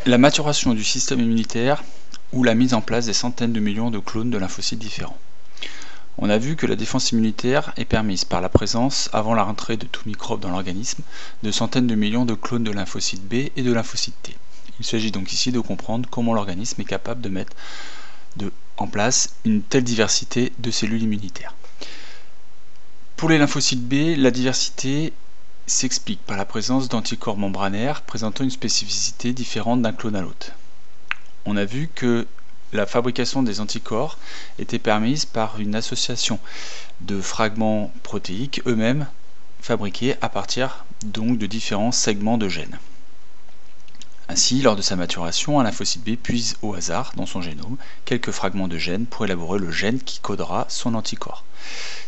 La maturation du système immunitaire ou la mise en place des centaines de millions de clones de lymphocytes différents. On a vu que la défense immunitaire est permise par la présence, avant la rentrée de tout microbe dans l'organisme, de centaines de millions de clones de lymphocytes B et de lymphocytes T. Il s'agit donc ici de comprendre comment l'organisme est capable de mettre en place une telle diversité de cellules immunitaires. Pour les lymphocytes B, la diversité s'explique par la présence d'anticorps membranaires présentant une spécificité différente d'un clone à l'autre. On a vu que la fabrication des anticorps était permise par une association de fragments protéiques eux-mêmes fabriqués à partir donc de différents segments de gènes. Ainsi, lors de sa maturation, un lymphocyte B puise au hasard dans son génome quelques fragments de gènes pour élaborer le gène qui codera son anticorps.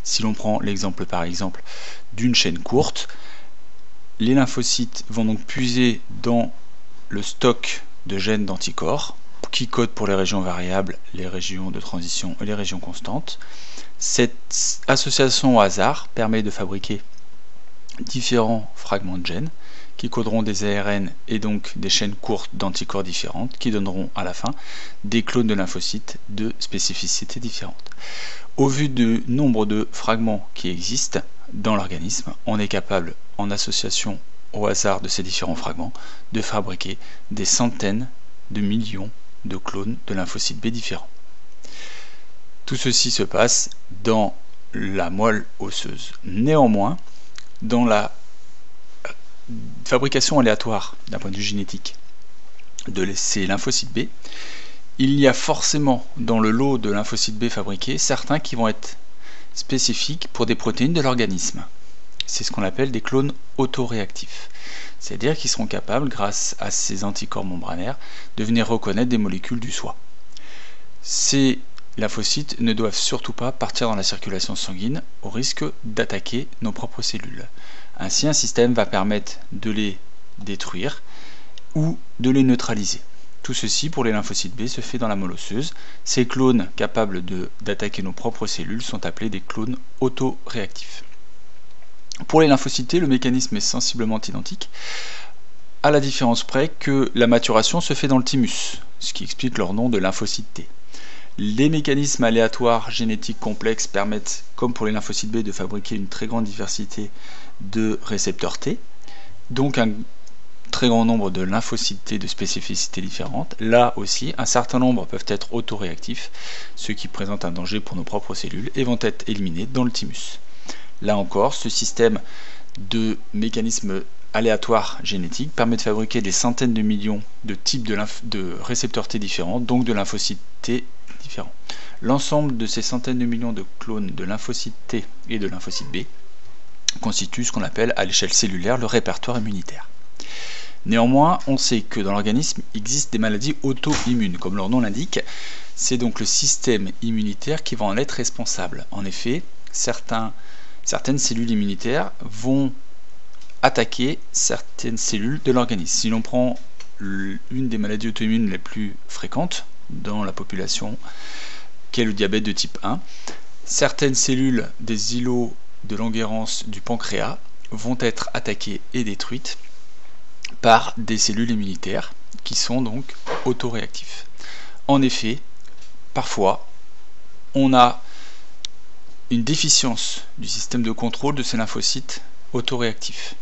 Si l'on prend l'exemple par exemple d'une chaîne courte, les lymphocytes vont donc puiser dans le stock de gènes d'anticorps qui codent pour les régions variables, les régions de transition et les régions constantes. Cette association au hasard permet de fabriquer différents fragments de gènes qui coderont des ARN et donc des chaînes courtes d'anticorps différentes qui donneront à la fin des clones de lymphocytes de spécificités différentes. Au vu du nombre de fragments qui existent dans l'organisme, on est capable, en association au hasard de ces différents fragments, de fabriquer des centaines de millions de clones de lymphocytes B différents. Tout ceci se passe dans la moelle osseuse. Néanmoins, dans la fabrication aléatoire d'un point de vue génétique de ces lymphocytes B, il y a forcément dans le lot de lymphocytes B fabriqués certains qui vont être spécifiques pour des protéines de l'organisme. C'est ce qu'on appelle des clones autoréactifs. C'est-à-dire qu'ils seront capables, grâce à ces anticorps membranaires, de venir reconnaître des molécules du soi. Ces lymphocytes ne doivent surtout pas partir dans la circulation sanguine au risque d'attaquer nos propres cellules. Ainsi, un système va permettre de les détruire ou de les neutraliser. Tout ceci pour les lymphocytes B se fait dans la moelle osseuse. Ces clones capables d'attaquer nos propres cellules sont appelés des clones autoréactifs. Pour les lymphocytes T, le mécanisme est sensiblement identique, à la différence près que la maturation se fait dans le thymus, ce qui explique leur nom de lymphocytes T. Les mécanismes aléatoires génétiques complexes permettent, comme pour les lymphocytes B, de fabriquer une très grande diversité de récepteurs T, donc un très grand nombre de lymphocytes T de spécificités différentes. Là aussi, un certain nombre peuvent être autoréactifs, ceux qui présentent un danger pour nos propres cellules, et vont être éliminés dans le thymus. Là encore, ce système de mécanismes aléatoires génétiques permet de fabriquer des centaines de millions de types de récepteurs T différents, donc de lymphocytes T différents. L'ensemble de ces centaines de millions de clones de lymphocytes T et de lymphocytes B constitue ce qu'on appelle à l'échelle cellulaire le répertoire immunitaire. Néanmoins, on sait que dans l'organisme existe des maladies auto-immunes, comme leur nom l'indique. C'est donc le système immunitaire qui va en être responsable. En effet, certaines cellules immunitaires vont attaquer certaines cellules de l'organisme. Si l'on prend une des maladies auto-immunes les plus fréquentes dans la population, qui est le diabète de type 1, certaines cellules des îlots de Langerhans du pancréas vont être attaquées et détruites par des cellules immunitaires qui sont donc autoréactifs. En effet, parfois, on a une déficience du système de contrôle de ces lymphocytes autoréactifs.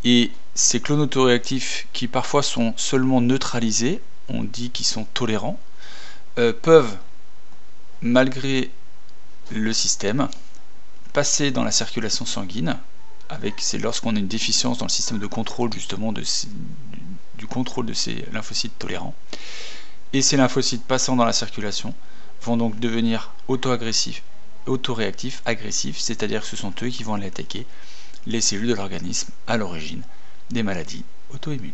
Et ces clones autoréactifs qui parfois sont seulement neutralisés, on dit qu'ils sont tolérants, peuvent, malgré le système, passer dans la circulation sanguine, c'est lorsqu'on a une déficience dans le système de contrôle justement du contrôle de ces lymphocytes tolérants. Et ces lymphocytes passant dans la circulation vont donc devenir autoréactifs, agressifs, c'est-à-dire que ce sont eux qui vont aller attaquer les cellules de l'organisme à l'origine des maladies auto-immunes.